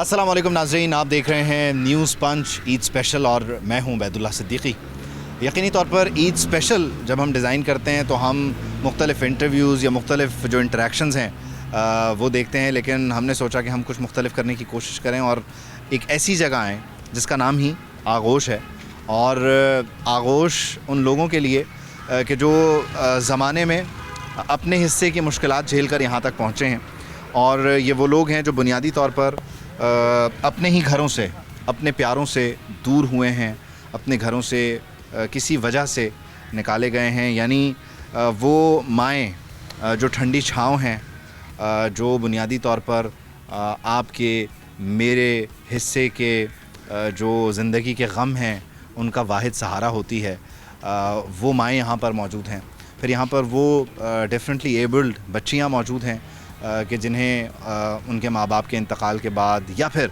अस्सलाम वालेकुम नाज़रीन, आप देख रहे हैं न्यूज़ पंच ईद स्पेशल और मैं हूं बैदुल्ला सिद्दीकी। यकीनी तौर पर ईद स्पेशल जब हम डिज़ाइन करते हैं तो हम मुख्तलिफ़ इंटरव्यूज़ या मुख्तलिफ़ जो इंटरेक्शंस हैं वो देखते हैं, लेकिन हमने सोचा कि हम कुछ मुख्तलिफ़ करने की कोशिश करें और एक ऐसी जगह आएँ जिसका नाम ही आगोश है। और आगोश उन लोगों के लिए कि जो ज़माने में अपने हिस्से की मुश्किलात झेल कर यहाँ तक पहुँचे हैं, और ये वो लोग हैं जो बुनियादी तौर पर अपने ही घरों से, अपने प्यारों से दूर हुए हैं, अपने घरों से किसी वजह से निकाले गए हैं। यानी वो माएँ जो ठंडी छाँव हैं, जो बुनियादी तौर पर आपके मेरे हिस्से के जो ज़िंदगी के गम हैं उनका वाहिद सहारा होती है, वो माएँ यहाँ पर मौजूद हैं। फिर यहाँ पर वो डिफरेंटली एबल्ड बच्चियाँ मौजूद हैं कि जिन्हें उनके माँ बाप के इंतकाल के बाद या फिर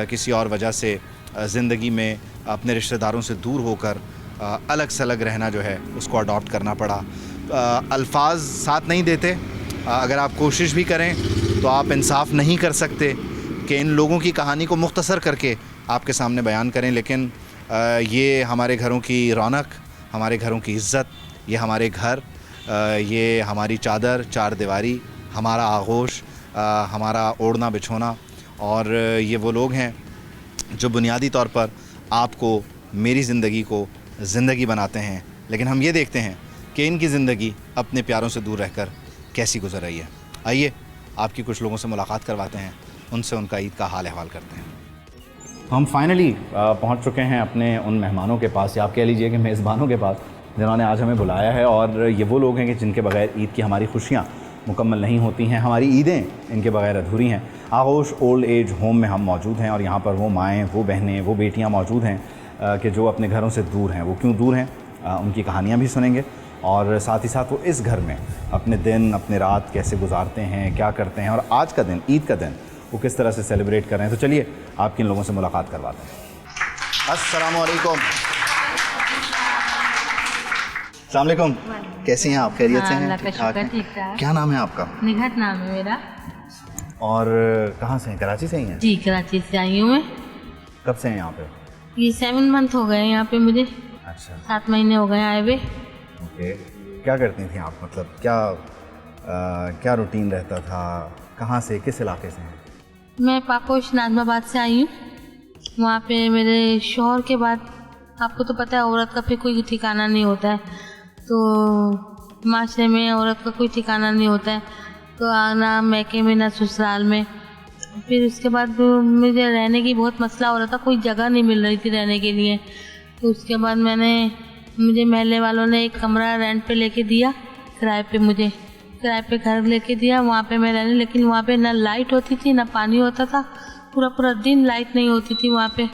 किसी और वजह से ज़िंदगी में अपने रिश्तेदारों से दूर होकर अलग सलग रहना जो है उसको अडॉप्ट करना पड़ा। अल्फाज साथ नहीं देते, अगर आप कोशिश भी करें तो आप इंसाफ नहीं कर सकते कि इन लोगों की कहानी को मुख्तसर करके आपके सामने बयान करें। लेकिन ये हमारे घरों की रौनक, हमारे घरों की इज़्ज़त, ये हमारे घर, ये हमारी चादर चार दीवारी, हमारा आगोश, हमारा ओढ़ना बिछोना। और ये वो लोग हैं जो बुनियादी तौर पर आपको, मेरी ज़िंदगी को ज़िंदगी बनाते हैं। लेकिन हम ये देखते हैं कि इनकी ज़िंदगी अपने प्यारों से दूर रहकर कैसी गुजर रही है। आइए आपकी कुछ लोगों से मुलाकात करवाते हैं, उनसे उनका ईद का हाल अहवाल करते हैं। हम फाइनली पहुंच चुके हैं अपने उन मेहमानों के पास, या आप कह लीजिए कि मेज़बानों के पास, जिन्होंने आज हमें बुलाया है। और ये वो लोग हैं कि जिनके बगैर ईद की हमारी खुशियाँ मुकम्मल नहीं होती हैं, हमारी ईदें इनके बगैर अधूरी हैं। आगोश ओल्ड एज होम में हम मौजूद हैं और यहाँ पर वो माएँ, वो बहनें, वो बेटियाँ मौजूद हैं कि जो अपने घरों से दूर हैं। वो क्यों दूर हैं, उनकी कहानियाँ भी सुनेंगे, और साथ ही साथ वो इस घर में अपने दिन, अपने रात कैसे गुजारते हैं, क्या करते हैं, और आज का दिन, ईद का दिन, वो किस तरह से सेलिब्रेट कर रहे हैं। तो चलिए आपकी इन लोगों से मुलाकात करवाते हैं। अस्सलामु अलैकुम। अस्सलाम वालेकुम, कैसी हैं आप? खैरियत से हैं? ठीक ठाक। क्या नाम है आपका? निघत नाम है मेरा। और कहाँ से हैं? कराची से ही हैं? जी, कराची से आई हूँ मैं। कब से हैं यहाँ पे? ये 7 मंथ हो गए यहाँ पे मुझे। अच्छा, 7 महीने हो गए आए हुए। ओके। क्या करती थी आप, मतलब क्या रूटीन रहता था? कहाँ से, किस इलाके से हैं? मैं पाकोश नाजमाबाद से आई हूँ। वहाँ पे मेरे शौहर के बाद, आपको तो पता है औरत का फिर कोई ठिकाना नहीं होता है, तो माशरे में औरत का कोई ठिकाना नहीं होता है, तो ना मैके में ना ससुराल में। फिर उसके बाद मुझे रहने की बहुत मसला हो रहा था, कोई जगह नहीं मिल रही थी रहने के लिए। तो उसके बाद मुझे महल्ले वालों ने एक कमरा रेंट पे लेके दिया, किराए पे, मुझे किराए पे घर लेके दिया। वहाँ पे मैं रहने, लेकिन वहाँ पे ना लाइट होती थी ना पानी होता था, पूरा पूरा दिन लाइट नहीं होती थी वहाँ पे,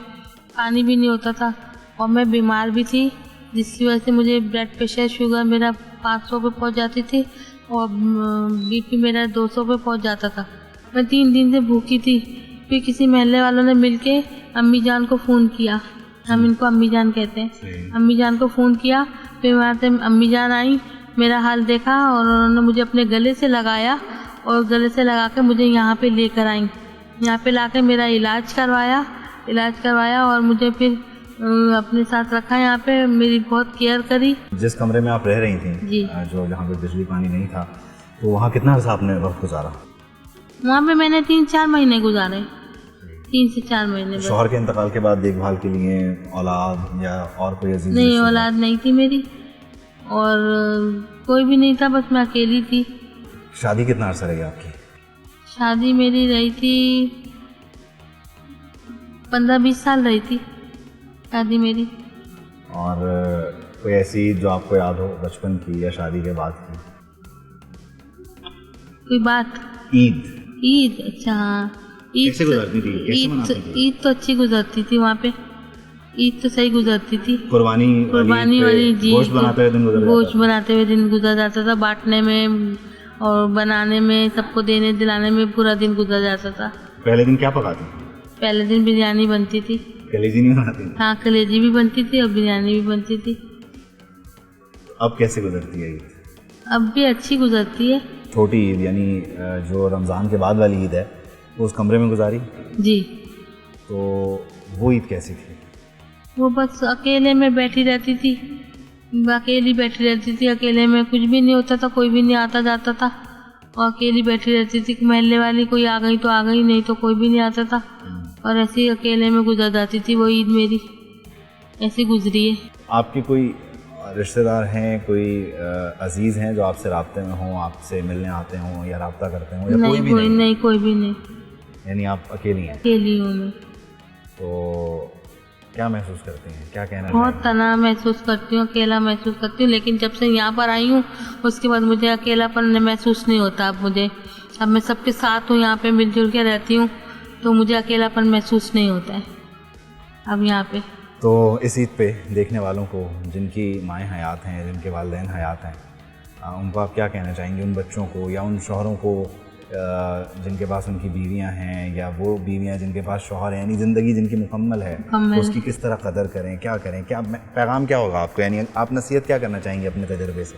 पानी भी नहीं होता था। और मैं बीमार भी थी, जिसकी वजह से मुझे ब्लड प्रेशर, शुगर मेरा 500 पे पहुंच जाती थी और बीपी मेरा 200 पे पहुंच जाता था। मैं 3 दिन से भूखी थी। फिर किसी महल्ले वालों ने मिलके अम्मी जान को फ़ोन किया, हम इनको अम्मी जान कहते हैं, अम्मी जान को फ़ोन किया। फिर वहाँ से अम्मी जान आई, मेरा हाल देखा और उन्होंने मुझे अपने गले से लगाया और गले से लगा के मुझे यहाँ पर लेकर आई। यहाँ पर ला कर मेरा इलाज करवाया और मुझे फिर अपने साथ रखा। यहाँ पे मेरी बहुत केयर करी। जिस कमरे में आप रह रही थी जी, जो जहाँ पे बिजली पानी नहीं था, तो वहाँ कितना अर्सा आपने वक्त गुजारा? वहाँ पे मैंने 3-4 महीने गुजारे, 3 से 4 महीने। शौहर के इंतकाल के बाद देखभाल के लिए औलाद या और कोई अजीज? नहीं, औलाद नहीं थी मेरी और कोई भी नहीं था, बस मैं अकेली थी। शादी कितना अर्सा रही आपकी? शादी मेरी रही थी 15-20 साल रही थी शादी मेरी। और कोई ऐसी जो आपको याद हो बचपन की या शादी के बाद की कोई बात? ईद, अच्छा हाँ, कैसे गुजरती थी, कैसे मनाती थी? ईद तो अच्छी गुजरती थी वहाँ पे, ईद तो सही गुजरती थी। कुर्बानी वाली जी, गोश्त बनाते हुए दिन गुजर जाता था, बांटने में और बनाने में, सबको देने दिलाने में पूरा दिन गुजर जाता था। पहले दिन क्या पकाती? पहले दिन बिरयानी बनती थी। कलेजी नहीं बनाती? हाँ, कलेजी भी बनती थी और बिरयानी भी बनती थी। अब कैसे गुजरती है ईद? अब भी अच्छी गुजरती है। छोटी ईद यानी जो रमज़ान के बाद वाली ईद है, वो उस कमरे में गुजारी? जी, तो वो ईद कैसी थी? वो बस अकेले में बैठी रहती थी, अकेली बैठी रहती थी, अकेले में कुछ भी नहीं होता था, कोई भी नहीं आता जाता था और अकेली बैठी रहती थी। मोहल्ले वाली कोई आ गई तो आ गई, नहीं तो कोई भी नहीं आता था और ऐसे ही अकेले में गुजर जाती थी वो ईद मेरी, ऐसी गुजरी है। आपके कोई रिश्तेदार हैं, कोई अजीज़ हैं जो आपसे राब्ते में हों, आपसे मिलने आते हों या राब्ता करते हों, या नहीं, कोई भी नहीं? कोई भी नहीं, यानी आप अकेली हैं? अकेली हूँ मैं। तो क्या महसूस करती हैं, क्या कहना बहुत चाहेंगी? तनाव महसूस करती हूँ, अकेला महसूस करती हूँ, लेकिन जब से यहाँ पर आई हूँ उसके बाद मुझे अकेलापन महसूस नहीं होता। अब मैं सबके साथ हूँ, यहाँ पे मिलजुल के रहती हूँ, तो मुझे अकेलापन महसूस नहीं होता है अब यहाँ पे। तो इस ईद पे देखने वालों को जिनकी माएँ हयात हैं, जिनके वालिदैन हयात हैं, उनको आप क्या कहना चाहेंगे? उन बच्चों को या उन शौहरों को जिनके पास उनकी बीवियां हैं, या वो बीवियां जिनके पास शौहर हैं, यानी ज़िंदगी जिनकी मुकम्मल है, उसकी किस तरह कदर करें, क्या करें? क्या पैगाम क्या होगा आपको, यानी आप नसीहत क्या करना चाहेंगे अपने तजुर्बे से?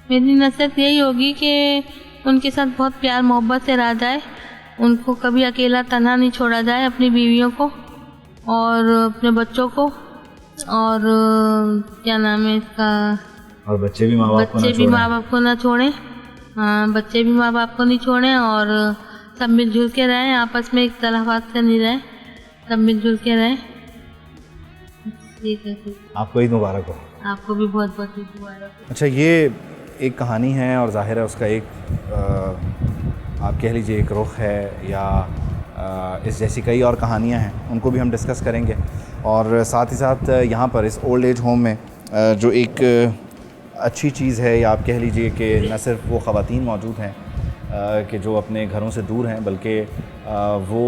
मेरी नसीहत यही होगी कि उनके साथ बहुत प्यार मोहब्बत से रहा जाए, उनको कभी अकेला तन्हा नहीं छोड़ा जाए, अपनी बीवियों को और अपने बच्चों को, और क्या नाम है इसका, और बच्चे भी माँ बाप को ना छोड़ें। हाँ, बच्चे भी माँ बाप को नहीं छोड़ें और सब मिलजुल के रहें, आपस में इख्तलाफात से नहीं रहें, सब मिलजुल के रहें। ठीक है, आपको ईद मुबारक हो। आपको भी बहुत बहुत ईद मुबारक हो। अच्छा, ये एक कहानी है और ज़ाहिर है उसका एक आप कह लीजिए एक रुख है, या इस जैसी कई और कहानियाँ हैं, उनको भी हम डिस्कस करेंगे। और साथ ही साथ यहाँ पर इस ओल्ड एज होम में जो एक अच्छी चीज़ है, या आप कह लीजिए कि न सिर्फ वो ख़वातीन मौजूद हैं कि जो अपने घरों से दूर हैं, बल्कि वो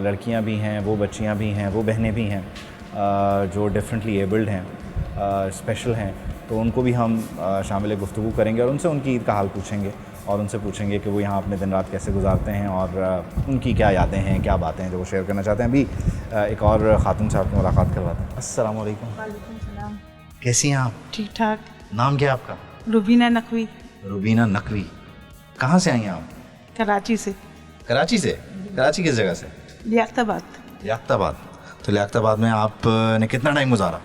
लड़कियां भी हैं, वो बच्चियां भी हैं, वो बहनें भी हैं जो डिफरेंटली एबल्ड हैं, स्पेशल हैं। तो उनको भी हम शामिल गुफ्तगू करेंगे और उनसे उनकी ईद का हाल पूछेंगे और उनसे पूछेंगे कि वो यहाँ अपने दिन रात कैसे गुजारते हैं और उनकी क्या यादें हैं, क्या बातें हैं जो वो शेयर करना चाहते हैं। अभी एक और ख़ातून से आपकी मुलाकात करवाते हैं। अस्सलाम वालेकुम। वालेकुम सलाम। कैसी हैं आप? ठीक ठाक। नाम क्या है आपका? रुबीना नकवी। रुबीना नकवी। कहाँ से आई हैं आप? कराची से। कराची से? कराची किस जगह से? लियाकताबाद। लियाकताबाद। तो लियाकताबाद में आपने कितना टाइम गुजारा?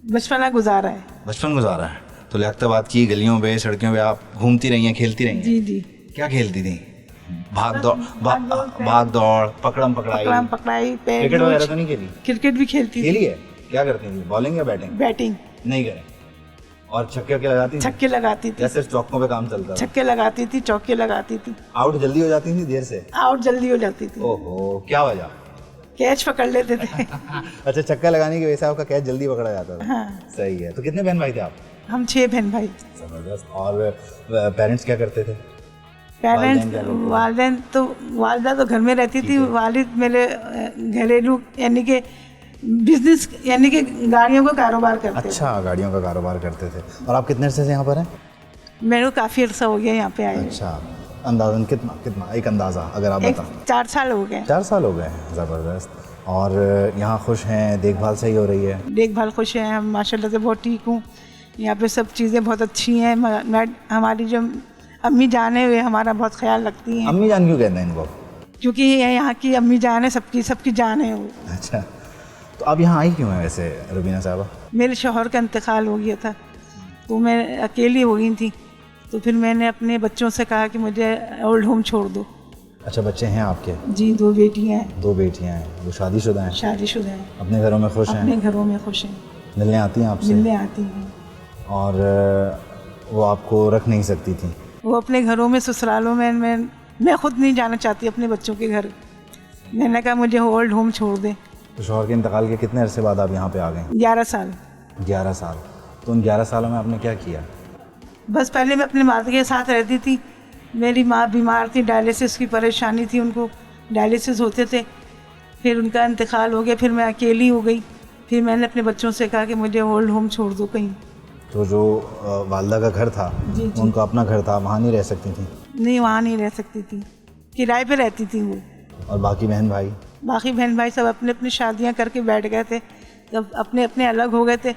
बचपना गुजारा है। बचपन गुजारा है। तो लियाकताबाद की गलियों पे, सड़कों पे आप घूमती रही हैं, खेलती रही हैं? जी जी। क्या खेलती थी? भाग दौड़, पकड़म पकड़ाई, क्रिकेट वगैरह तो नहीं खेली? क्रिकेट भी खेलती खेली है। क्या करती थी, बॉलिंग या बैटिंग? बैटिंग नहीं करे। और छक्के लगाती थी? छक्के लगाती थी। या सिर्फ चौकों पे काम चलता था? छक्के लगाती थी, चौके लगाती थी। आउट जल्दी हो जाती थी, देर से? आउट जल्दी हो जाती थी। ओहो, क्या वजह? कैच पकड़ लेते थे। अच्छा, छक्का लगाने की वजह से आपका कैच जल्दी पकड़ा जाता था। हाँ। सही है। तो कितने बहन भाई थे आप? हम 6 बहन भाई। जबरदस्त। और पेरेंट्स क्या करते थे? वालिदा तो घर में रहती थी। वालिद मेरे घरेलू यानी कि बिजनेस यानी कि गाड़ियों का कारोबार करते थे। अच्छा, गाड़ियों का कारोबार करते थे। और आप कितने अरसे से यहाँ पर हैं? मेरे को काफ़ी अर्सा हो गया यहाँ पे आए। अच्छा, अंदाज़न कितना एक अंदाज़ा अगर आप बताओ? 4 साल हो गए। 4 साल हो गए। ज़बरदस्त। और यहाँ खुश हैं, देखभाल सही हो रही है? देखभाल खुश हैं हम, माशाल्लाह से बहुत ठीक हूँ। यहाँ पे सब चीज़ें बहुत अच्छी हैं। हमारी जो अम्मी जान है वे हमारा बहुत ख्याल रखती हैं। अम्मी जान क्यों कहते हैं इनको? क्योंकि यहाँ की अम्मी जान है, सबकी जान है वो। अच्छा, तो आप यहाँ आई क्यों हैं वैसे रुबीना साहबा? मेरे शौहर का इंतकाल हो गया था तो मैं अकेली हो गई थी, तो फिर मैंने अपने बच्चों से कहा कि मुझे ओल्ड होम छोड़ दो। अच्छा, बच्चे हैं आपके? जी, 2 बेटियाँ हैं। 2 बेटियाँ हैं। वो शादीशुदा हैं? शादीशुदा हैं। अपने घरों में खुश हैं? अपने घरों में खुश हैं। मिलने आती हैं आपसे? मिलने आती हैं। और वो आपको रख नहीं सकती थी? वो अपने घरों में, ससुरालों में मैं खुद नहीं जाना चाहती अपने बच्चों के घर। मैंने कहा मुझे ओल्ड होम छोड़ दे। तो शौहर के इंतकाल के कितने अरसे बाद आप यहाँ पे आ गए? 11 साल। 11 साल। तो उन 11 सालों में आपने क्या किया? बस पहले मैं अपनी माँ के साथ रहती थी। मेरी माँ बीमार थी, डायलिसिस की परेशानी थी, उनको डायलिसिस होते थे। फिर उनका इंतकाल हो गया, फिर मैं अकेली हो गई। फिर मैंने अपने बच्चों से कहा कि मुझे ओल्ड होम छोड़ दो कहीं। तो जो वालदा का घर था, जी। उनका अपना घर था, वहाँ नहीं रह सकती थी? नहीं, वहाँ नहीं रह सकती थी, किराए पे रहती थी वो। और बाकी बहन भाई? बाकी बहन भाई सब अपने अपनी शादियाँ करके बैठ गए थे, जब अपने अपने अलग हो गए थे,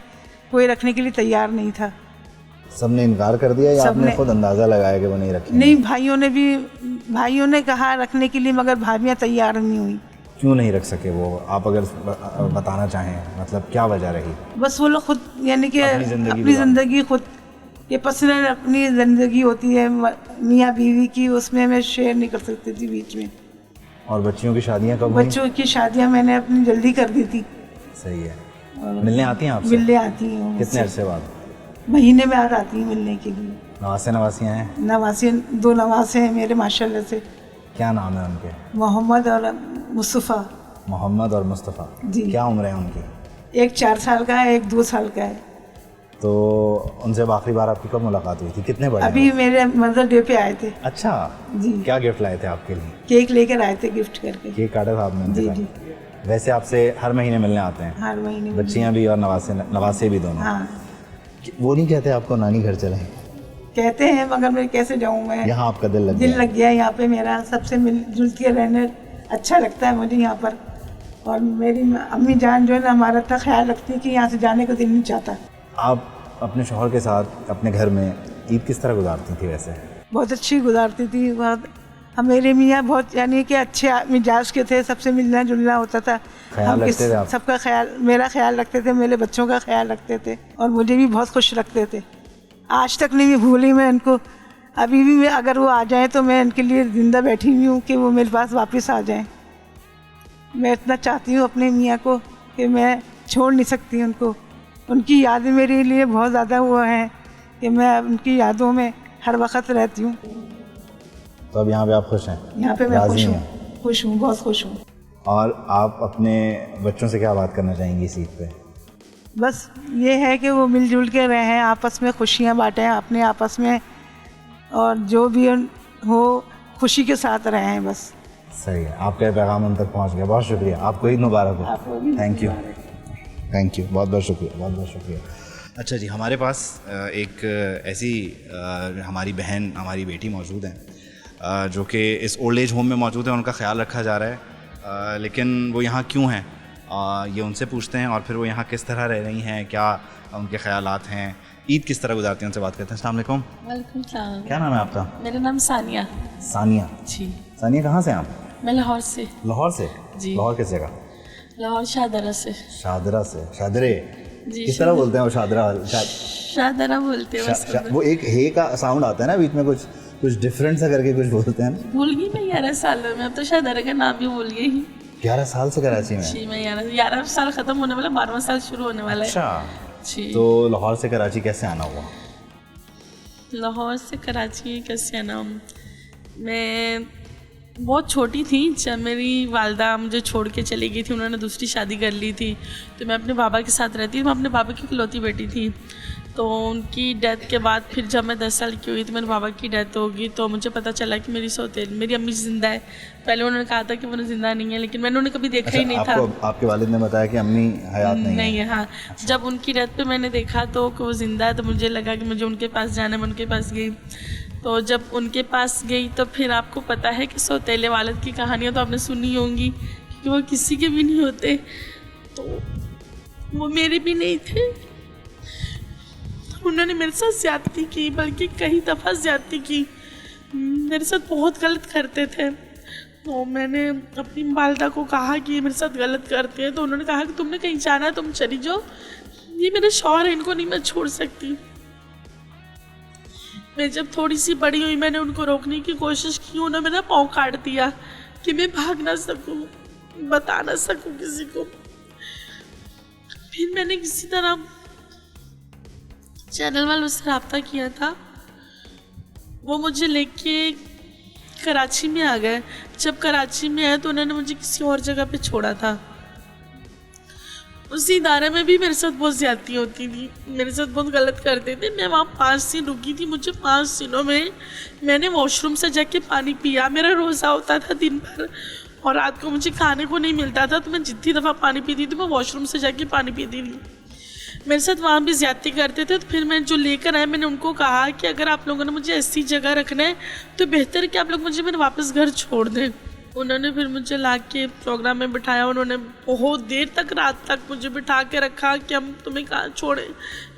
कोई रखने के लिए तैयार नहीं था। सबने इनकार कर दिया या आपने खुद अंदाज़ा लगाया कि वो नहीं रखेंगे? नहीं, भाइयों ने कहा रखने के लिए, मगर भाभियाँ तैयार नहीं हुई। क्यों नहीं रख सके वो, आप अगर बताना चाहें, मतलब क्या वजह रही? बस वो लोग खुद यानी कि अपनी ज़िंदगी खुद, ये पर्सनल अपनी ज़िंदगी होती है मियाँ बीवी की, उसमें मैं शेयर नहीं कर सकती थी बीच में। और बच्चियों की शादियाँ कब हुई? बच्चों की शादियाँ मैंने अपनी जल्दी कर दी थी। सही है। मिलने आती हैं आपसे? मिलने आती हैं। कितने अरसे बाद? महीने में आती हैं मिलने के लिए। नवासे नवासियाँ हैं? नवासे, 2 नवासे हैं मेरे माशाल्लाह से। क्या नाम है उनके? मोहम्मद और मुस्तफ़ा। मोहम्मद और मुस्तफ़ा जी। क्या उम्र है उनकी? एक 4 साल का है, एक 2 साल का है। तो उनसे आखिरी बार आपकी कब मुलाकात हुई थी? कितने बड़े? अभी मेरे मदर डे पे आए थे। अच्छा जी। क्या गिफ्ट लाए थे आपके लिए? केक लेकर आए थे गिफ्ट करके। केक काटा था आपने उनके जी साथ? जी, वैसे आपसे हर महीने मिलने आते हैं? हर महीने। बच्चियाँ भी और नवासे भी दोनों? हाँ वो नहीं कहते आपको नानी घर चलें? कहते हैं, मगर मैं कैसे जाऊँ मैं। यहाँ आपका दिल लग दिल गया? लग गया यहाँ पे मेरा, सबसे मिलजुल के रहने अच्छा लगता है मुझे यहाँ पर। और मेरी अम्मी जान जो है ना हमारा इतना ख्याल रखती है कि यहाँ से जाने को दिल नहीं चाहता। आप अपने शौहर के साथ अपने घर में ईद किस तरह गुजारती थी वैसे? बहुत अच्छी गुजारती थी। बहुत, हम मेरे मियाँ बहुत यानी कि अच्छे मिजाज के थे, सबसे मिलना जुलना होता था। ख्याल रखते थे आप? सबका ख्याल, मेरा ख्याल रखते थे, मेरे बच्चों का ख्याल रखते थे और मुझे भी बहुत खुश रखते थे। आज तक नहीं भूली मैं इनको। अभी भी मैं अगर वो आ जाएं तो मैं इनके लिए ज़िंदा बैठी हुई हूँ कि वो मेरे पास वापस आ जाएं। मैं इतना चाहती हूँ अपने मियाँ को कि मैं छोड़ नहीं सकती उनको। उनकी यादें मेरे लिए बहुत ज़्यादा हुआ है कि मैं उनकी यादों में हर वक्त रहती हूँ। तो अब यहाँ पे आप खुश हैं? यहाँ पे मैं राज़ी खुश हैं? हूँ, खुश हूँ, बहुत खुश हूँ। और आप अपने बच्चों से क्या बात करना चाहेंगी इस ईद पे? बस ये है कि वो मिलजुल के रहें, आपस में खुशियाँ बांटें अपने आपस में, और जो भी हो खुशी के साथ रहें बस। सही है, आपका पैगाम उन तक पहुंच गया। बहुत शुक्रिया, आपको ईद मुबारक हो। थैंक यू, थैंक यू, बहुत बहुत शुक्रिया, बहुत बहुत शुक्रिया। अच्छा जी, हमारे पास एक ऐसी हमारी बहन, हमारी बेटी मौजूद हैं जो कि इस ओल्ड एज होम में मौजूद है। उनका ख्याल रखा जा रहा है, लेकिन वो यहाँ क्यों हैं ये उनसे पूछते हैं, और फिर वो यहाँ किस तरह रह रही हैं, क्या उनके ख़यालात हैं, ईद किस तरह गुजारती हैं, उनसे बात करते हैं। अस्सलाम वालेकुम। वालेकुम सलाम। क्या नाम है आपका? मेरा नाम सानिया। सानिया जी। सानिया कहाँ से हैं आप? मैं लाहौर से। लाहौर से? जी। लाहौर किस जगह? लाहौर शाहदरा से। शादरा से? शादरे जी। किस तरह बोलते हैं वो? शादरा शाहदरा बोलते हैं बस। वो एक हे का साउंड आता है ना बीच में, कुछ डिफरेंट सा करके कुछ बोलते हैं। भूल गई मैं 11 साल में, अब तो शाहदरा का नाम भी भूल गई। 11 साल से कराची में? जी, मैं 11 साल ख़त्म होने वाला, 12वां साल शुरू होने वाला है। अच्छा जी। तो लाहौर से कराची कैसे आना हुआ? लाहौर से कराची कैसे आना, मैं बहुत छोटी थी जब मेरी वालदा मुझे छोड़ के चली गई थी। उन्होंने दूसरी शादी कर ली थी, तो मैं अपने बाबा के साथ रहती थी। मैं अपने बाबा की इकलौती बेटी थी। तो उनकी डेथ के बाद फिर जब मैं 10 साल की हुई तो मेरे बाबा की डेथ होगी, तो मुझे पता चला कि मेरी अम्मी ज़िंदा है। पहले उन्होंने कहा था कि वो ज़िंदा नहीं है, लेकिन मैंने उन्हें कभी देखा ही नहीं था। आपके वालिद ने बताया कि अम्मी हयात नहीं है? हाँ। अच्छा। जब उनकी डेथ पे मैंने देखा तो कि वो ज़िंदा है, तो मुझे लगा कि मुझे उनके पास जाना है। मैं उनके पास गई, तो जब उनके पास गई तो फिर आपको पता है कि सौतेले वालिद की कहानियाँ तो आपने सुनी होंगी, क्योंकि वो किसी के भी नहीं होते, तो वो मेरे भी नहीं थे। उन्होंने मेरे साथ ज़्यादती की, बल्कि कई दफ़ा ज़्यादती की, मेरे साथ बहुत गलत करते थे। तो मैंने अपनी वालिदा को कहा कि ये मेरे साथ गलत करते हैं, तो उन्होंने कहा कि तुमने कहीं जाना है तुम चली जाओ, ये मेरे शौहर है, इनको नहीं मैं छोड़ सकती। मैं जब थोड़ी सी बड़ी हुई मैंने उनको रोकने की कोशिश की, उन्होंने मेरा पाँव काट दिया कि मैं भाग ना सकूं, बता ना सकूं किसी को। फिर मैंने किसी तरह चैनल वालों से रब्ता किया था, वो मुझे लेके कराची में आ गए। जब कराची में आए तो उन्होंने मुझे किसी और जगह पे छोड़ा था। उसी इदारे में भी मेरे साथ बहुत ज़्यादती होती थी, मेरे साथ बहुत गलत करते थे। मैं वहाँ 5 दिन रुकी थी। मुझे 5 दिनों में मैंने वॉशरूम से जाके पानी पिया। मेरा रोज़ा होता था दिन भर, और रात को मुझे खाने को नहीं मिलता था, तो मैं जितनी दफ़ा पानी पीती थी मैं वॉशरूम से जाके पानी पीती थी। मेरे साथ वहाँ भी ज़्यादती करते थे। तो फिर मैं जो लेकर आए, मैंने उनको कहा कि अगर आप लोगों ने मुझे ऐसी जगह रखना है तो बेहतर है कि आप लोग मुझे मेरे वापस घर छोड़ दें। उन्होंने फिर मुझे ला के प्रोग्राम में बिठाया। उन्होंने बहुत देर तक, रात तक मुझे बिठा के रखा कि हम तुम्हें कहाँ छोड़ें।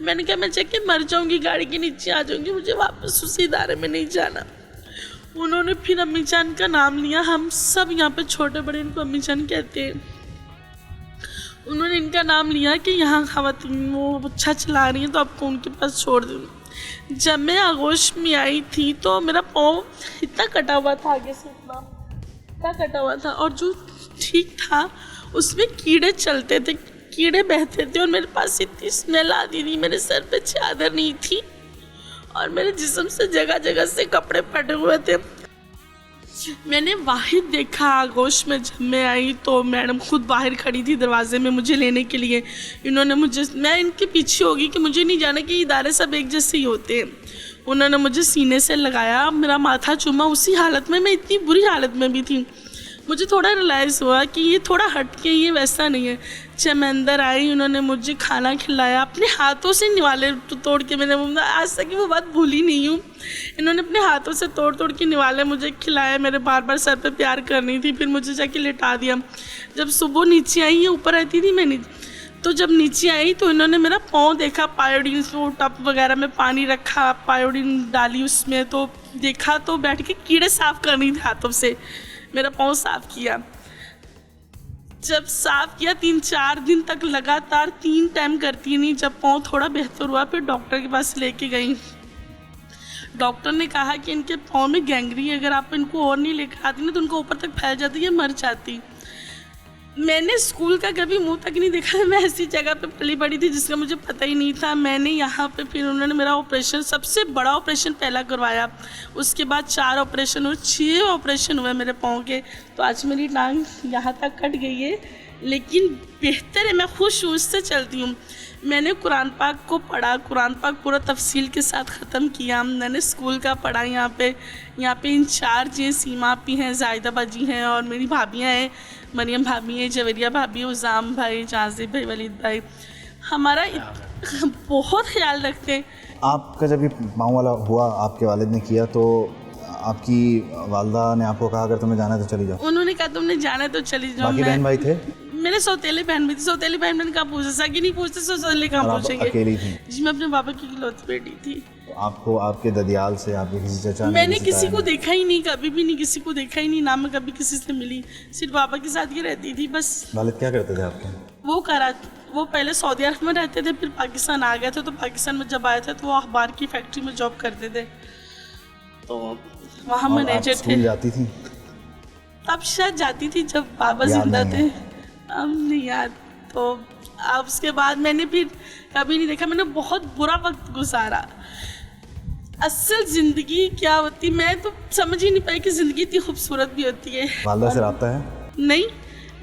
मैंने कहा मैं जाके मर जाऊँगी, गाड़ी के नीचे आ जाऊँगी, मुझे वापस उसी इदारे में नहीं जाना। उन्होंने फिर अम्मी जान का नाम लिया। हम सब यहाँ पे छोटे बड़े इनको अम्मी जान कहते हैं। उन्होंने इनका नाम लिया कि यहाँ ख़वातीन वो अच्छा चला रही हैं तो आपको उनके पास छोड़ दूँ। जब मैं आगोश में आई थी तो मेरा पाँव इतना कटा हुआ था, आगे से इतना कटा हुआ था, और जो ठीक था उसमें कीड़े चलते थे, कीड़े बहते थे, और मेरे पास इतनी स्मेल आती थी। मेरे सर पे चादर नहीं थी और मेरे जिस्म से जगह जगह से कपड़े फटे हुए थे। मैंने वाहिद देखा आगोश में। जब मैं आई तो मैडम खुद बाहर खड़ी थी दरवाजे में मुझे लेने के लिए। इन्होंने मुझे, मैं इनके पीछे होगी कि मुझे नहीं जाना कि इदारे सब एक जैसे ही होते हैं। उन्होंने मुझे सीने से लगाया, मेरा माथा चूमा। उसी हालत में, मैं इतनी बुरी हालत में भी थी। मुझे थोड़ा रियलाइज़ हुआ कि ये थोड़ा हट के, ये वैसा नहीं है। जब मैं अंदर आई उन्होंने मुझे खाना खिलाया, अपने हाथों से निवाले तोड़ के। मैंने आज तक वो बात भूली नहीं हूँ। इन्होंने अपने हाथों से तोड़ तोड़ के निवाले मुझे खिलाया। मेरे बार बार सर पे प्यार करनी थी, फिर मुझे जाके लिटा दिया। जब सुबह नीचे आई, ये ऊपर रहती थी मैं तो जब नीचे आई तो इन्होंने मेरा पाँव देखा, पायोडीन वो टब वगैरह में पानी रखा, पायोडीन डाली उसमें, तो देखा तो बैठ के कीड़े साफ़ करनी थी हाथों से। मेरा पाँव साफ़ किया। जब साफ़ किया 3-4 दिन तक लगातार 3 टाइम करती नहीं। जब पाँव थोड़ा बेहतर हुआ फिर डॉक्टर के पास लेके गई। डॉक्टर ने कहा कि इनके पाँव में गैंग्रीन है, अगर आप इनको और नहीं लेकर आती ना तो उनको ऊपर तक फैल जाती है, मर जाती। मैंने स्कूल का कभी मुंह तक नहीं देखा। मैं ऐसी जगह पे पली बड़ी थी जिसका मुझे पता ही नहीं था। मैंने यहाँ पे फिर उन्होंने मेरा ऑपरेशन, सबसे बड़ा ऑपरेशन पहला करवाया। उसके बाद 4 ऑपरेशन हुए, 6 ऑपरेशन हुए मेरे पाँव के। तो आज मेरी टांग यहाँ तक कट गई है, लेकिन बेहतर है, मैं खुश हूँ, उससे चलती हूँ। मैंने कुरान पाक को पढ़ा, कुरान पाक पूरा तफसील के साथ ख़त्म किया। मैंने स्कूल का पढ़ा। यहाँ पे इंचार्ज हैं, सीमा आपी हैं, जाहिदा बाजी हैं, और मेरी भाभियाँ हैं, मरियम भाभी है, जवेरिया भाभी, उज़ाम भाई, जाजिब भाई, वलीद भाई। हमारा बहुत ख्याल रखते हैं। आपका जब ये पाँव वाला हुआ, आपके वालिद ने किया, तो आपकी वालदा ने आपको कहा अगर तुम्हें जाना है तो चली जाओ? उन्होंने कहा तुमने जाना है तो चली जाओ। बाकी बहन भाई थे? मेरे सौतेले बहन भी थी। सौतेली बहन मैंने कहा पूछा, सगी नहीं पूछते, सौतेले कहाँ पूछेंगे। अकेली थी जी, मैं अपने बाबा की इकलौती बेटी थी। तो आपको आपके ददियाल से, आपके किसी चचा ने? मैंने किसी को देखा ही नहीं, कभी भी नहीं, किसी को देखा ही नहीं, ना मैं कभी किसी से मिली। सिर्फ बाबा के साथ ही रहती थी बस। वालिद क्या करते थे आपके? वो पहले सऊदी अरब में रहते थे, फिर पाकिस्तान आ गए थे। तो पाकिस्तान में जब आए थे तो वो अखबार की फैक्ट्री में जॉब करते थे, तो वहाँ मैनेजर थे। जाती थी? तब शायद जाती थी जब बाबा जिंदा थे, अब नहीं याद। तो अब उसके बाद मैंने फिर कभी नहीं देखा। मैंने बहुत बुरा वक्त गुजारा। असल ज़िंदगी क्या होती, मैं तो समझ ही नहीं पाई कि ज़िंदगी इतनी खूबसूरत भी होती है। वालदा से रब्ता है? नहीं,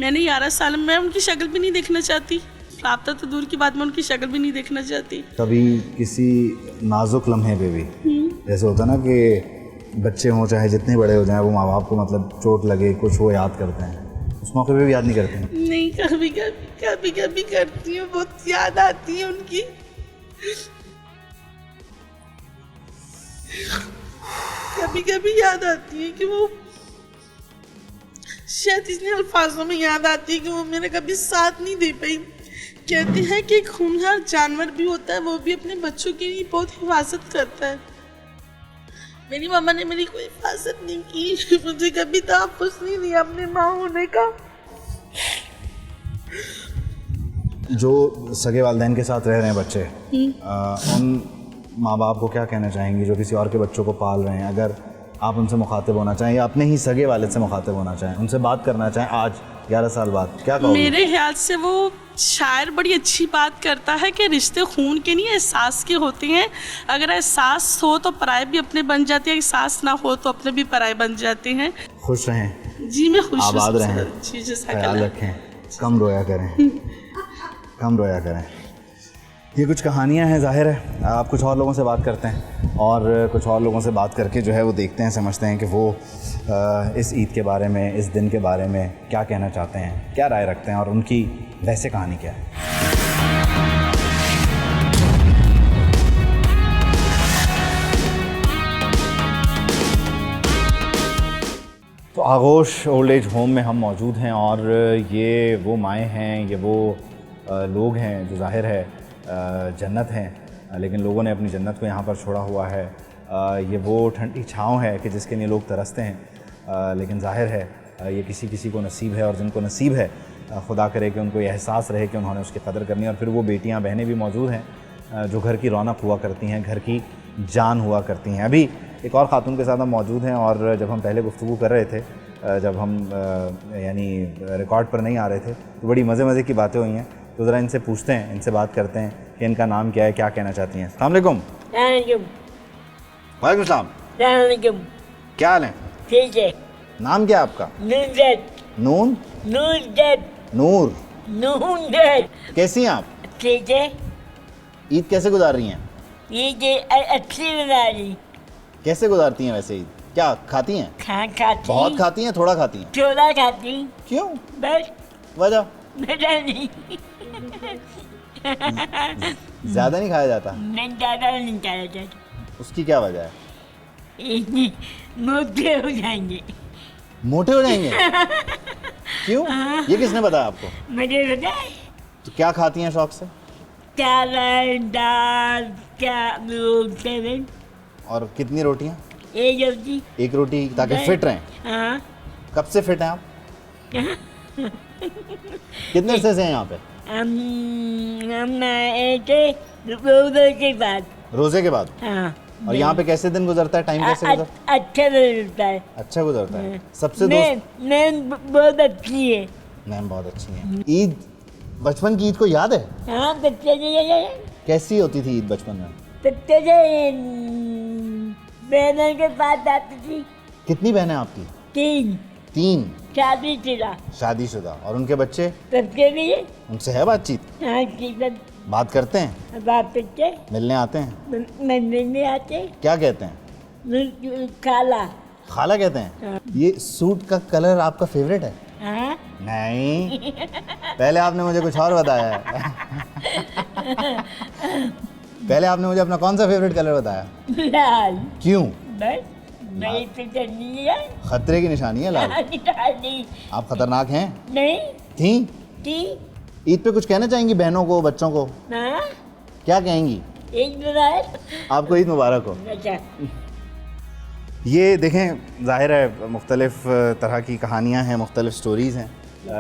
मैंने 11 साल में, मैं उनकी शक्ल भी नहीं देखना चाहती। रब्ता तो दूर की बात, मैं उनकी शक्ल भी नहीं देखना चाहती। कभी किसी नाजुक लम्हे पे भी, जैसे होता ना कि बच्चे हों चाहे जितने बड़े हो जाएं, वो माँ बाप को मतलब चोट लगे कुछ, वो याद करते हैं, उस मौके पे भी याद नहीं करते हैं? नहीं, कभी कभी करती हूँ, बहुत याद आती है उनकी। कभी कभी याद आती है कि वो, शायद इसलिए अल्फाजों में याद आती है कि वो मेरा कभी साथ नहीं दे पाई। कहते हैं कि एक खूनखार जानवर भी होता है, वो भी अपने बच्चों की बहुत हिफाजत करता है। मेरी मामा ने मेरी कोई हिफाजत नहीं की, मुझे कभी तहफ़्फ़ुज़ नहीं दिया अपने माँ होने का। जो सगे वालिदैन के साथ रह रहे हैं बच्चे, उन माँ बाप को क्या कहना चाहेंगी जो किसी और के बच्चों को पाल रहे हैं? अगर आप उनसे मुखातिब होना चाहें या अपने ही सगे वालिद से मुखातिब होना चाहें, उनसे बात करना चाहें आज 11 साल बाद, क्या कहोगे? मेरे ख्याल से वो शायर बड़ी अच्छी बात करता है कि रिश्ते खून के नहीं, एहसास के होते हैं। अगर एहसास हो तो पराए भी अपने बन जाते हैं, एहसास ना हो तो अपने भी पराए बन जाते हैं। खुश रहें जी, मैं खुश, आबाद रहें, ख्याल रखें, कम रोया करें, कम रोया करें। ये कुछ कहानियाँ हैं, ज़ाहिर है आप कुछ और लोगों से बात करते हैं और कुछ और लोगों से बात करके जो है वो देखते हैं, समझते हैं कि वो इस ईद के बारे में, इस दिन के बारे में क्या कहना चाहते हैं, क्या राय रखते हैं और उनकी वैसे कहानी क्या है। तो आगोश ओल्ड एज होम में हम मौजूद हैं और ये वो माएँ हैं, ये वो लोग हैं जो ज़ाहिर है जन्नत हैं, लेकिन लोगों ने अपनी जन्नत को यहाँ पर छोड़ा हुआ है। ये वो ठंडी छाँव है कि जिसके लिए लोग तरसते हैं, लेकिन जाहिर है ये किसी किसी को नसीब है, और जिनको नसीब है खुदा करे कि उनको ये एहसास रहे कि उन्होंने उसकी कदर करनी है। और फिर वो बेटियां बहनें भी मौजूद हैं जो घर की रौनक हुआ करती हैं, घर की जान हुआ करती हैं। अभी एक और ख़ातून के साथ हम मौजूद हैं, और जब हम पहले गुफ्तगू कर रहे थे, जब हम यानी रिकॉर्ड पर नहीं आ रहे थे, तो बड़ी मज़े की बातें हुई हैं। तो ज़रा इनसे पूछते हैं, इनसे बात करते हैं कि इनका नाम क्या है, क्या कहना चाहती हैं। अस्सलाम वालेकुम। वालेकुम सलाम। क्या हाल है? ठीक है। नाम क्या है आपका? नून। नूर। कैसी हैं आप? ठीक है। ईद कैसे गुजार रही हैं? ये अच्छी बना रही। कैसे गुजारती हैं वैसे ईद? क्या खाती हैं? खाती। बहुत खाती हैं, थोड़ा खाती हैं? थोड़ा खाती। क्यों? बस वजह? पता नहीं। ज़्यादा नहीं खाया जाता? मैं ज़्यादा नहीं खाया जाता। उसकी क्या वजह है? मोटे हो जाएंगे। मोटे हो जाएंगे? क्यों? ये किसने बताया आपको? मुझे बताए। तो क्या खाती हैं शौक से? चावल, दाल, क्या सेवन। और कितनी रोटियां? एक रोटी। एक रोटी, ताकि फिट रहें। हाँ। कब से फिट हैं आप? कितने अरसे से हैं यहाँ पे? हम आए थे रोज़े के बाद। रोजे के बाद? हाँ। और यहाँ पे कैसे दिन गुजरता है, टाइम कैसे गुजरता है? अच्छा गुजरता है। अच्छा गुजरता है। सबसे दोस्त? मैम बहुत अच्छी है। मैम बहुत अच्छी हैं। ईद, बचपन की ईद को याद है? हाँ, बच्चे कैसी होती थी ईद बचपन में? बच्चे बहनों के पास जाती थी। कितनी बहनें आपकी? 3। 3? शादीशुदा। शादीशुदा। और उनके बच्चे? बच्चे भी है। उनसे है बातचीत? हाँ, ठीक है। बात करते हैं? बाप बच्चे मिलने आते हैं? मिलने नहीं आते। क्या कहते हैं? काला। खाला कहते हैं? ये सूट का कलर आपका फेवरेट है? हाँ। नहीं, पहले आपने मुझे कुछ और बताया है। पहले आपने मुझे अपना कौन सा फेवरेट कलर बताया? लाल। क्यों? बस नहीं तो नहीं है। खतरे की निशानी है लाल। नहीं। आप खतरनाक हैं? नहीं। थी? ईद पे कुछ कहना चाहेंगी बहनों को, बच्चों को? हाँ। क्या कहेंगी? एक मुबारक। आपको ईद मुबारक हो। अच्छा। ये देखें, ज़ाहिर है मुख्तलिफ़ तरह की कहानियाँ हैं, मुख्तलिफ़ स्टोरीज़ हैं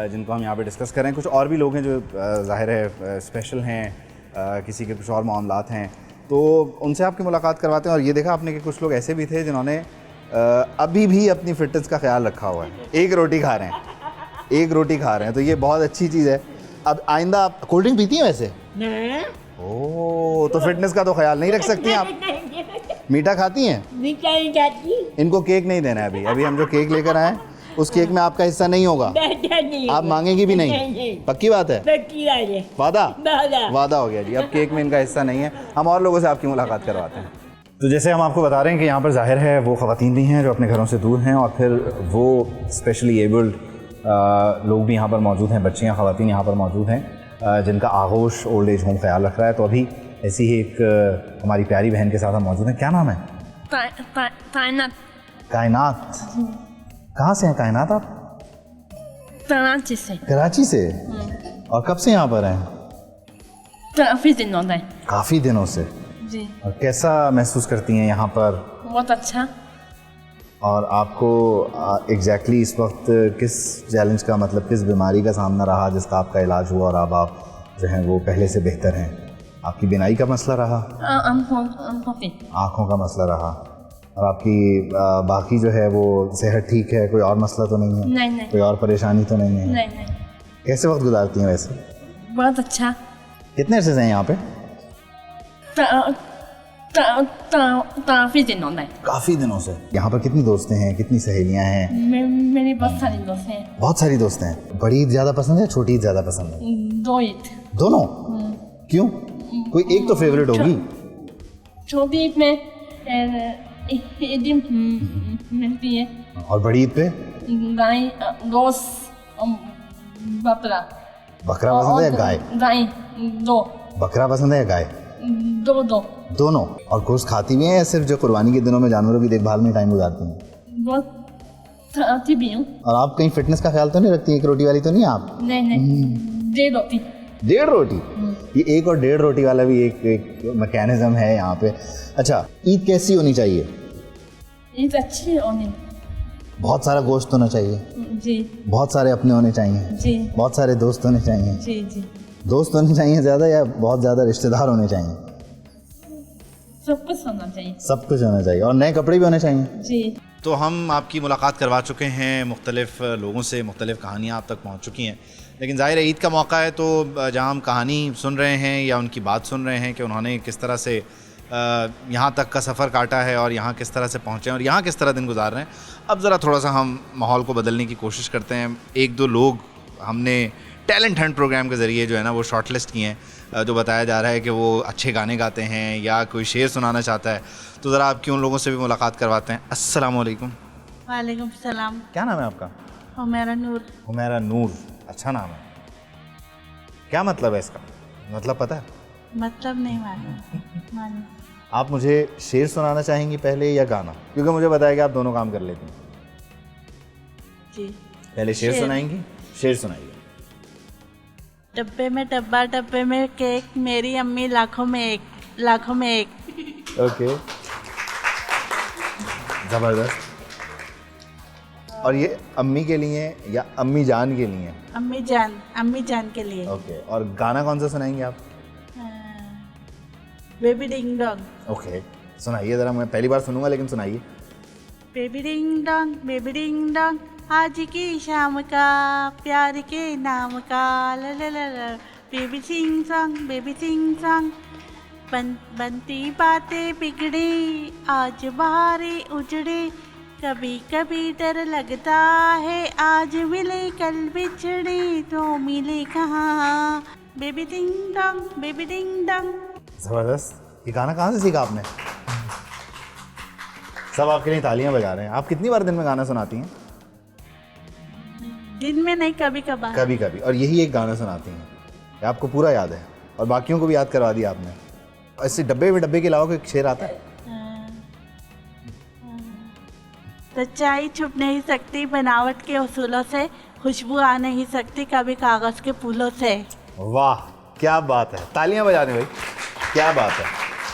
जिनको हम यहाँ पे डिस्कस कर रहे हैं। कुछ और भी लोग हैं जो ज़ाहिर है स्पेशल हैं, किसी के कुछ और मामलात हैं, तो उनसे आपकी मुलाकात करवाते हैं। और ये देखा आपने कि कुछ लोग ऐसे भी थे जिन्होंने अभी भी अपनी फ़िटनेस का ख्याल रखा हुआ है। एक रोटी खा रहे हैं, तो ये बहुत अच्छी चीज़ है। अब आइंदा आप कोल्ड ड्रिंक पीती हैं वैसे? ओह, तो फिटनेस का तो ख्याल नहीं रख सकती आप। मीठा खाती हैं? मीठा नहीं खाती। इनको केक नहीं देना है अभी हम जो केक लेकर आए उस केक में आपका हिस्सा नहीं होगा। आप मांगेंगी भी नहीं? पक्की बात है? पक्की बात है। वादा हो गया जी। अब केक में इनका हिस्सा नहीं है। हम और लोगों से आपकी मुलाकात करवाते हैं। तो जैसे हम आपको बता रहे हैं कि यहाँ पर ज़ाहिर है वो ख़वातीन भी हैं जो अपने घरों से दूर हैं, और फिर वो स्पेशली एबल्ड लोग भी यहाँ पर मौजूद हैं, बच्चियाँ, ख़वातीन यहाँ पर मौजूद हैं जिनका आगोश ओल्ड एज होम ख्याल रख रहा है। तो अभी ऐसी ही एक हमारी प्यारी बहन के साथ हम मौजूद हैं। क्या नाम है? कायनात। कायनात। कहाँ से हैं कायनात आप? कराची से। कराची से? और कब से यहाँ पर हैं? काफ़ी दिनों से जी। और कैसा महसूस करती हैं यहाँ पर? बहुत अच्छा। और आपको एग्जैक्टली इस वक्त किस चैलेंज का, मतलब किस बीमारी का सामना रहा जिसका आपका इलाज हुआ और अब आप जो हैं वो पहले से बेहतर हैं? आपकी बिनाई का मसला रहा? आँखों का मसला रहा। और आपकी बाकी जो है वो सेहत ठीक है? कोई और मसला तो नहीं है? नहीं। कोई और परेशानी तो नहीं है? नहीं। कैसे वक्त गुजारती हैं वैसे? बहुत अच्छा। कितने अरसे से हैं यहाँ पे? काफ़ी दिनों में। काफ़ी दिनों से। यहाँ पर कितनी दोस्तें हैं, कितनी सहेलियाँ हैं? मेरी बहुत सारी दोस्त हैं। बहुत सारी दोस्त हैं। बड़ी ईद ज़्यादा पसंद है, छोटी ईद ज़्यादा पसंद है? 2 ईद। दोनों? क्यों? कोई एक तो फेवरेट होगी? छोटी ईद में ईद मिलती है। और बड़ी ईद पे? गाय, गोश्त, बकरा। बकरा पसंद है या गाय? गाय 2। बकरा पसंद है या गाय? 2। दोनों। और गोश्त खाती भी हैं या सिर्फ जो कुर्बानी के दिनों में जानवरों की देखभाल में टाइम गुजारती हैं? बहुत खाती भी हूँ। और आप कहीं फिटनेस का ख्याल तो नहीं रखती? एक रोटी वाली तो नहीं आप? नहीं। 1 रोटी। 1.5 रोटी? ये 1 और 1.5 रोटी वाला भी एक मैकेनिज्म है यहाँ पे। अच्छा, ईद कैसी होनी चाहिए? ईद अच्छी होनी। बहुत सारा गोश्त होना चाहिए जी बहुत सारे अपने होने चाहिए जी बहुत सारे दोस्त होने चाहिए जी जी, दोस्त होने चाहिए ज़्यादा या बहुत ज़्यादा रिश्तेदार होने चाहिए? सब कुछ होना चाहिए। सब कुछ होना चाहिए और नए कपड़े भी होने चाहिए। जी। तो हम आपकी मुलाकात करवा चुके हैं मुख्तलिफ़ लोगों से, मुख्तलिफ़ कहानियाँ आप तक पहुँच चुकी हैं, लेकिन ज़ाहिर है ईद का मौका है तो जहाँ हम कहानी सुन रहे हैं या उनकी बात सुन रहे हैं कि उन्होंने किस तरह से यहाँ तक का सफ़र काटा है और यहाँ किस तरह से पहुँचे हैं और यहाँ किस तरह दिन गुजार रहे हैं, अब ज़रा थोड़ा सा हम माहौल को बदलने की कोशिश करते हैं। 1-2 लोग हमने टैलेंट हंट प्रोग्राम के ज़रिए जो है ना वो शॉर्ट लिस्ट किए हैं, जो बताया जा रहा है कि वो अच्छे गाने गाते हैं या कोई शेर सुनाना चाहता है, तो ज़रा आपकी उन लोगों से भी मुलाकात करवाते हैं। अस्सलाम वालेकुम। वालेकुम सलाम। क्या नाम है आपका? हुमैरा नूर। हुमैरा नूर, अच्छा नाम है। क्या मतलब है इसका? मतलब पता है? मतलब नहीं मालूम। आप मुझे शेर सुनाना चाहेंगी पहले या गाना? क्योंकि मुझे बताया कि आप दोनों काम कर लेती हैं। जी। पहले शेर सुनाएंगी? शेर सुनाइए। डब्बे में डब्बा, डब्बे में केक, मेरी अम्मी लाखों में एक, लाखों में एक। ओके, ज़बरदस्त। और ये अम्मी के लिए या अम्मी जान के लिए? अम्मी जान के लिए। ओके, और गाना कौन सा सुनाएंगे आप? Baby ding dong. ओके, सुनाइए ज़रा, मैं पहली बार सुनूंगा लेकिन सुनाइए। बेबी डिंग डोंग, आज की शाम का प्यार के नाम का, ला ला ला ला, बेबी सिंग सॉन्ग, बनती बातें बिगड़ी, आज बाहरी उजड़ी, कभी कभी डर लगता है, आज मिले कल बिछड़ी, तो मिले कहाँ, बेबी डिंग डोंग। ज़बरदस्त। ये गाना कहाँ से सीखा आपने? सब आपके लिए तालियां बजा रहे हैं। आप कितनी बार दिन में गाना सुनाती हैं? दिन में नहीं, कभी कभार। कभी कभी। और यही एक गाना सुनाती हैं, ये आपको पूरा याद है और बाकियों को भी याद करवा दिया आपने। ऐसे डब्बे के अलावा कोई शेर आता है? सच्चाई छुप नहीं सकती बनावट के उसूलों से, खुशबू आ नहीं सकती कभी कागज़ के फूलों से। वाह, क्या बात है, तालियां बजा दें भाई, क्या बात है।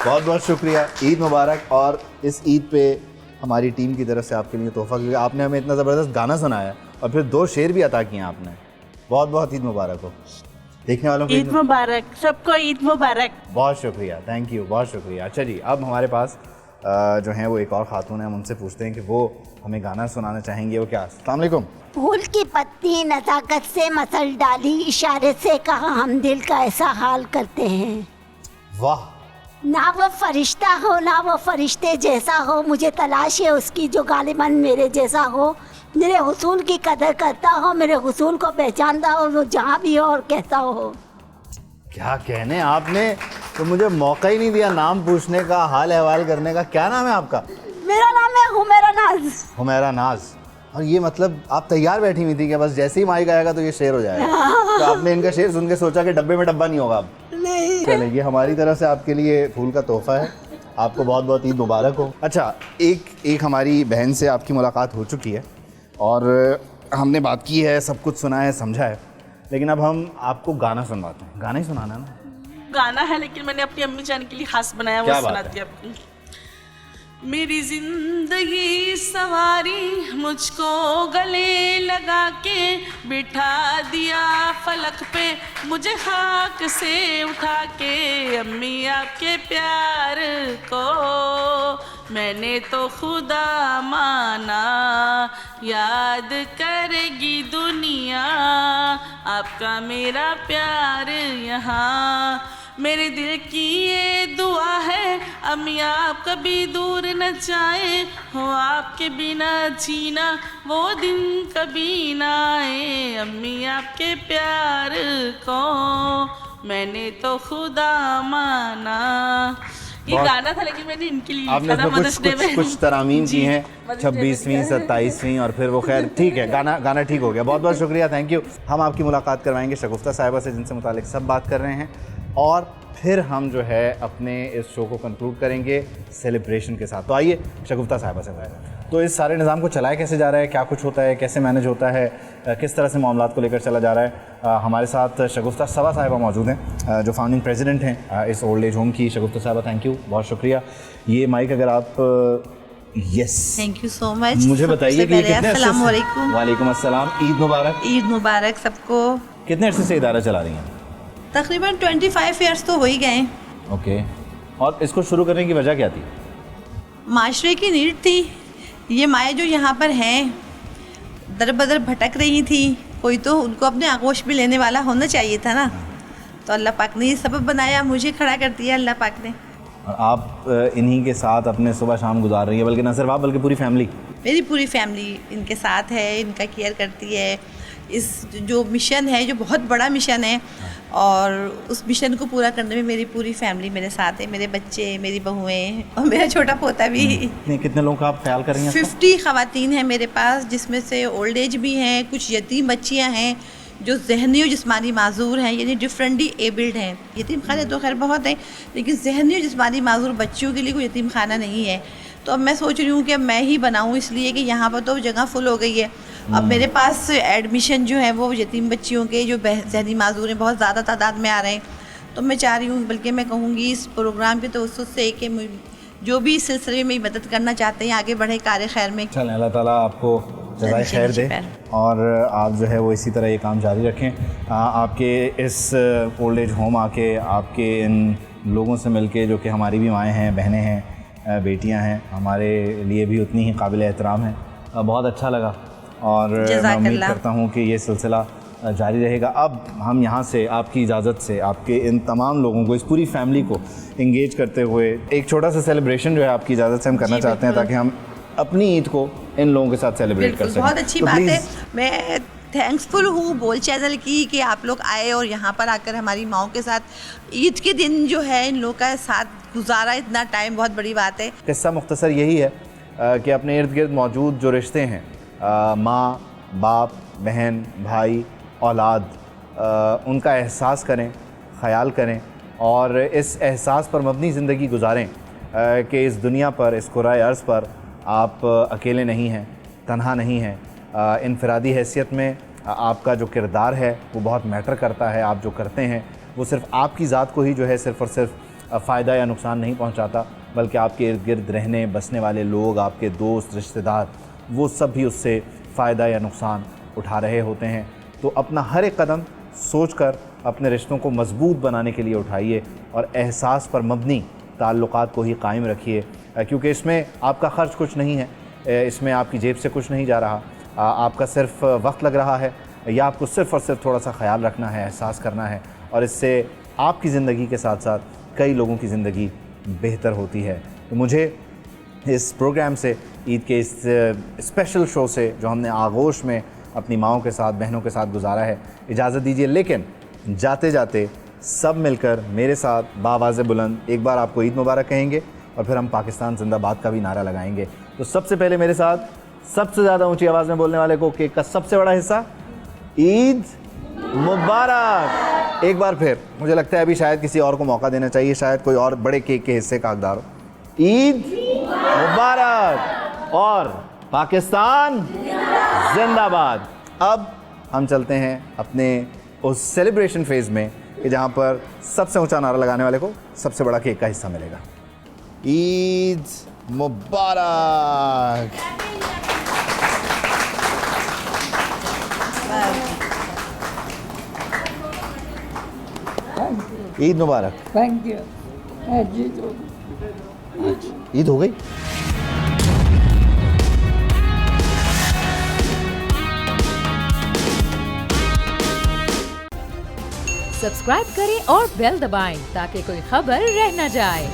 बहुत बहुत शुक्रिया, ईद मुबारक। और इस ईद पे हमारी टीम की तरफ से आपके लिए तोहफा, क्योंकि आपने हमें इतना ज़बरदस्त गाना सुनाया और फिर 2 शेर भी अता किए आपने। बहुत बहुत ईद मुबारक हो। देखने वालों को ईद मुबारक, सबको ईद मुबारक। बहुत शुक्रिया, थैंक यू, बहुत शुक्रिया। अच्छा जी, अब हमारे पास जो हैं वो एक और खातून है, हम उनसे पूछते हैं कि वो हमें गाना सुनाना चाहेंगे। वो क्या? अस्सलाम वालेकुम। फूल की पत्ती नज़ाकत से मसल डाली, इशारे से कहा हम दिल का ऐसा हाल करते हैं। वाह। ना वो फरिश्ता हो ना वो फरिश्ते जैसा हो, मुझे तलाश है उसकी जो गालिबन मेरे जैसा हो, मेरे हुसूल की कदर करता हो, मेरे हुसूल को पहचानता हो, वो जहाँ भी हो और कहता हो। क्या कहने आपने तो मुझे मौका ही नहीं दिया नाम पूछने का, हाल अहवाल करने का। क्या नाम है आपका? मेरा नाम है हुमैरा नाज। हुमैरा नाज। और ये मतलब आप तैयार बैठी हुई थी कि बस जैसे ही माइक आएगा तो ये शेर हो जाएगा? तो आपने इनका शेर सुन के सोचा कि डब्बे में डब्बा नहीं होगा अब? नहीं। चलिए, ये हमारी तरफ से आपके लिए फूल का तोहफा है। आपको बहुत बहुत ईद मुबारक हो। अच्छा, एक हमारी बहन से आपकी मुलाकात हो चुकी है और हमने बात की है, सब कुछ सुना है, समझा है, लेकिन अब हम आपको गाना सुनवाते हैं। गाना ही सुनाना है ना? गाना है, लेकिन मैंने अपनी अम्मी जान के लिए खास बनाया, वो सुनाती है आपको। मेरी जिंदगी सवारी, मुझको गले लगा के बिठा दिया फलक पे, मुझे खाक से उठा के, अम्मी आपके प्यार को मैंने तो खुदा माना, याद करेगी दुनिया आपका मेरा प्यार यहाँ, मेरे दिल की ये दुआ है, अम्मी आप कभी दूर न जाए, हो आपके बिना जीना वो दिन कभी ना आए, अम्मी आपके प्यार को मैंने तो खुदा माना। ये गाना था, लेकिन मैंने इनके लिए आपने इसमें कुछ तरामीम की हैं, 26वीं 27वीं, और फिर वो खैर ठीक है, गाना ठीक हो गया। बहुत बहुत शुक्रिया, थैंक यू। हम आपकी मुलाकात करवाएंगे शगुफ्ता साहिबा से, जिनसे मुतालिक सब बात कर रहे हैं, और फिर हम जो है अपने इस शो को कंक्लूड करेंगे सेलिब्रेशन के साथ। तो आइए शगुफ्ता साहिबा से बात करते हैं। तो इस सारे निज़ाम को चलाया कैसे जा रहा है, क्या कुछ होता है, कैसे मैनेज होता है, किस तरह से मामलात को लेकर चला जा रहा है। हमारे साथ शगुफ्ता सबा साहिबा मौजूद हैं, जो फाउंडिंग प्रेसिडेंट हैं इस ओल्ड एज होम की। शगुफ्ता साहिबा, थैंक यू, बहुत शुक्रिया। ये माइक अगर आप yes, thank you so much. मुझे बताइए कि कितने अस्सलाम वालेकुम। वालेकुम अस्सलाम, ईद मुबारक। ईद मुबारक सबको। कितने अरसे से इदारा चला रही हैं? तकरीबन 25 ईयर्स तो हो ही गए। ओके, और इसको शुरू करने की वजह क्या थी? माशरे की नीड थी। ये माएँ जो यहाँ पर हैं दर बदर भटक रही थी, कोई तो उनको अपने आगोश भी लेने वाला होना चाहिए था ना। तो अल्लाह पाक ने ये सबब बनाया, मुझे खड़ा कर दिया अल्लाह पाक ने। और आप इन्हीं के साथ अपने सुबह शाम गुजार रही है, बल्कि न सिर्फ आप बल्कि पूरी फैमिली? मेरी पूरी फैमिली इनके साथ है, इनका केयर करती है। इस जो मिशन है, जो बहुत बड़ा मिशन है, और उस मिशन को पूरा करने में मेरी पूरी फैमिली मेरे साथ है। मेरे बच्चे, मेरी बहुएं और मेरा छोटा पोता भी। कितने लोगों का आप ख्याल कर रही हैं? 50 ख़वातीन हैं मेरे पास, जिसमें से ओल्ड एज भी हैं, कुछ यतीम बच्चियां हैं जो जहनी और जिस्मानी माजूर हैं, यानी डिफरेंटली एबल्ड हैं। यतीम खाने तो खैर बहुत हैं, लेकिन जहनी और जिस्मानी माजूर बच्चियों के लिए कोई यतीम खाना नहीं है। तो अब मैं सोच रही हूँ कि अब मैं ही बनाऊँ, इसलिए कि यहाँ पर तो जगह फुल हो गई है। अब मेरे पास एडमिशन जो है वो यतीम बच्चियों के जो जहनी माजूर हैं बहुत ज़्यादा तादाद में आ रहे हैं। तो मैं चाह रही हूँ, बल्कि मैं कहूँगी इस प्रोग्राम के तवज्जुह से कि जो भी इस सिलसिले में मदद करना चाहते हैं आगे बढ़े कार्य खैर में। चलें, अल्लाह ताला आपको जज़ाए खैर दे और आप जो है वो इसी तरह ये काम जारी रखें। आपके इस ओल्ड एज होम आके आपके इन लोगों से मिलके, जो कि हमारी भी माएँ हैं, बहनें हैं, बेटियां हैं, हमारे लिए भी उतनी ही काबिल एहतराम हैं, बहुत अच्छा लगा। और मैं उम्मीद करता हूँ कि ये सिलसिला जारी रहेगा। अब हम यहाँ से आपकी इजाज़त से आपके इन तमाम लोगों को, इस पूरी फैमिली को इंगेज करते हुए एक छोटा सा सेलिब्रेशन जो है आपकी इजाज़त से हम करना चाहते हैं, ताकि हम अपनी ईद को इन लोगों के साथ सेलिब्रेट कर सकें। बहुत अच्छी बात है। मैं थैंक्सफुल हूँ बोल चैनल की कि आप लोग आए और यहाँ पर आकर हमारी माओं के साथ ईद के दिन जो है इन लोगों का साथ गुजारा, इतना टाइम, बहुत बड़ी बात है। किस्सा मुख्तसर यही है कि अपने इर्द गिर्द मौजूद जो रिश्ते हैं, माँ, बाप, बहन, भाई, औलाद, उनका एहसास करें, ख़याल करें और इस एहसास पर मबनी ज़िंदगी गुजारें कि इस दुनिया पर, इस कुराए अर्ज़ पर आप अकेले नहीं हैं, तन्हा नहीं हैं। इनफरादी हैसियत में आपका जो किरदार है वो बहुत मैटर करता है। आप जो करते हैं वो सिर्फ़ आपकी ज़ात को ही जो है सिर्फ़ और सिर्फ फ़ायदा या नुकसान नहीं पहुंचाता, बल्कि आपके इर्द गिर्द रहने बसने वाले लोग, आपके दोस्त, रिश्तेदार, वो सब भी उससे फ़ायदा या नुकसान उठा रहे होते हैं। तो अपना हर एक कदम सोचकर अपने रिश्तों को मजबूत बनाने के लिए उठाइए और एहसास पर मबनी ताल्लुकात को ही कायम रखिए, क्योंकि इसमें आपका ख़र्च कुछ नहीं है, इसमें आपकी जेब से कुछ नहीं जा रहा, आपका सिर्फ वक्त लग रहा है, या आपको सिर्फ़ और सिर्फ थोड़ा सा ख्याल रखना है, एहसास करना है, और इससे आपकी ज़िंदगी के साथ साथ कई लोगों की ज़िंदगी बेहतर होती है। तो मुझे इस प्रोग्राम से, ईद के इस स्पेशल शो से जो हमने आगोश में अपनी माँओं के साथ, बहनों के साथ गुजारा है, इजाज़त दीजिए। लेकिन जाते जाते सब मिलकर मेरे साथ बावाज़े बुलंद एक बार आपको ईद मुबारक कहेंगे और फिर हम पाकिस्तान जिंदाबाद का भी नारा लगाएंगे। तो सबसे पहले मेरे साथ सबसे ज़्यादा ऊंची आवाज़ में बोलने वाले को केक का सबसे बड़ा हिस्सा, ईद मुबारक। एक बार फिर मुझे लगता है अभी शायद किसी और को मौका देना चाहिए, शायद कोई और बड़े केक के हिस्से का हकदार हो। ईद मुबारक और पाकिस्तान जिंदाबाद। अब हम चलते हैं अपने उस सेलिब्रेशन फेज़ में कि जहाँ पर सबसे ऊंचा नारा लगाने वाले को सबसे बड़ा केक का हिस्सा मिलेगा। ईद मुबारक। ईद मुबारक। Thank you. ईद हो गई। सब्सक्राइब करें और बेल दबाएं ताकि कोई खबर रह न जाए।